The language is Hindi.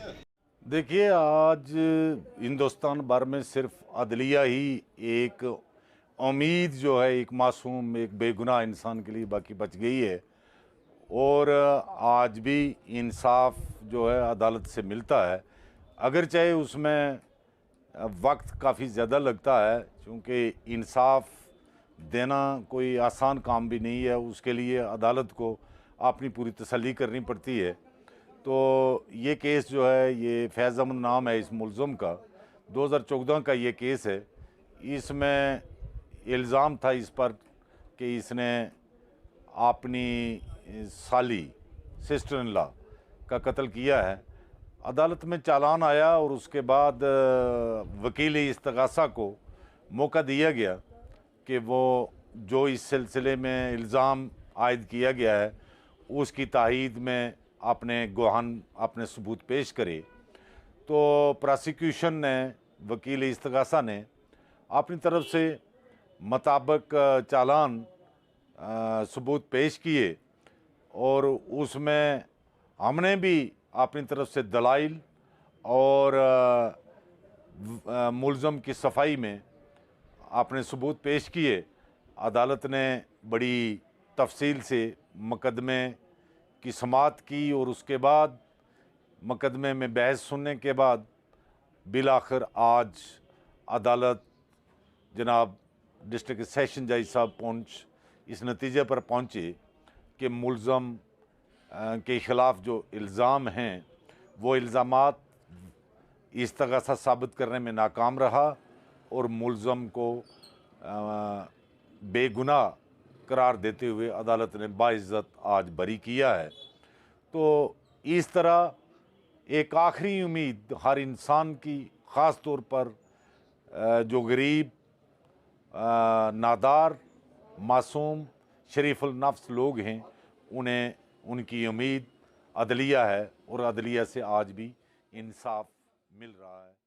देखिए, आज हिंदुस्तान भर में सिर्फ अदलिया ही एक उम्मीद जो है, एक मासूम, एक बेगुनाह इंसान के लिए बाकी बच गई है। और आज भी इंसाफ जो है अदालत से मिलता है, अगर चाहे उसमें वक्त काफ़ी ज़्यादा लगता है, क्योंकि इंसाफ देना कोई आसान काम भी नहीं है। उसके लिए अदालत को अपनी पूरी तसल्ली करनी पड़ती है। तो ये केस जो है, ये फैज़ अहमद नाम है इस मुलज़म का, 2014 का ये केस है। इसमें इल्ज़ाम था इस पर कि इसने अपनी साली, सिस्टर इन लॉ का कत्ल किया है। अदालत में चालान आया और उसके बाद वकील इस्तग़ासा को मौका दिया गया कि वो जो इस सिलसिले में इल्ज़ाम आयद किया गया है उसकी तायीद में अपने गवाहान, अपने सबूत पेश करे। तो प्रोसिक्यूशन ने, वकील इस्तग़ासा ने अपनी तरफ से मुताबिक चालान सबूत पेश किए और उसमें हमने भी अपनी तरफ से दलाइल और मुलज़म की सफाई में अपने सबूत पेश किए। अदालत ने बड़ी तफसील से मुकदमे की समाअत की और उसके बाद मुकदमे में बहस सुनने के बाद बिलाखिर आज अदालत, जनाब डिस्ट्रिक्ट सेशन जज साहब इस नतीजे पर पहुँचे कि मुलज़म के ख़िलाफ़ जो इल्ज़ाम हैं वो इल्ज़ामात इस्तग़ासा साबित करने में नाकाम रहा और मुलज़म को बेगुनाह करार देते हुए अदालत ने बाइज़्ज़त आज बरी किया है। तो इस तरह एक आखिरी उम्मीद हर इंसान की, ख़ास तौर पर जो गरीब, नादार, मासूम, शरीफुल नफ्स लोग हैं, उन्हें उनकी उम्मीद अदलिया है और अदलिया से आज भी इंसाफ मिल रहा है।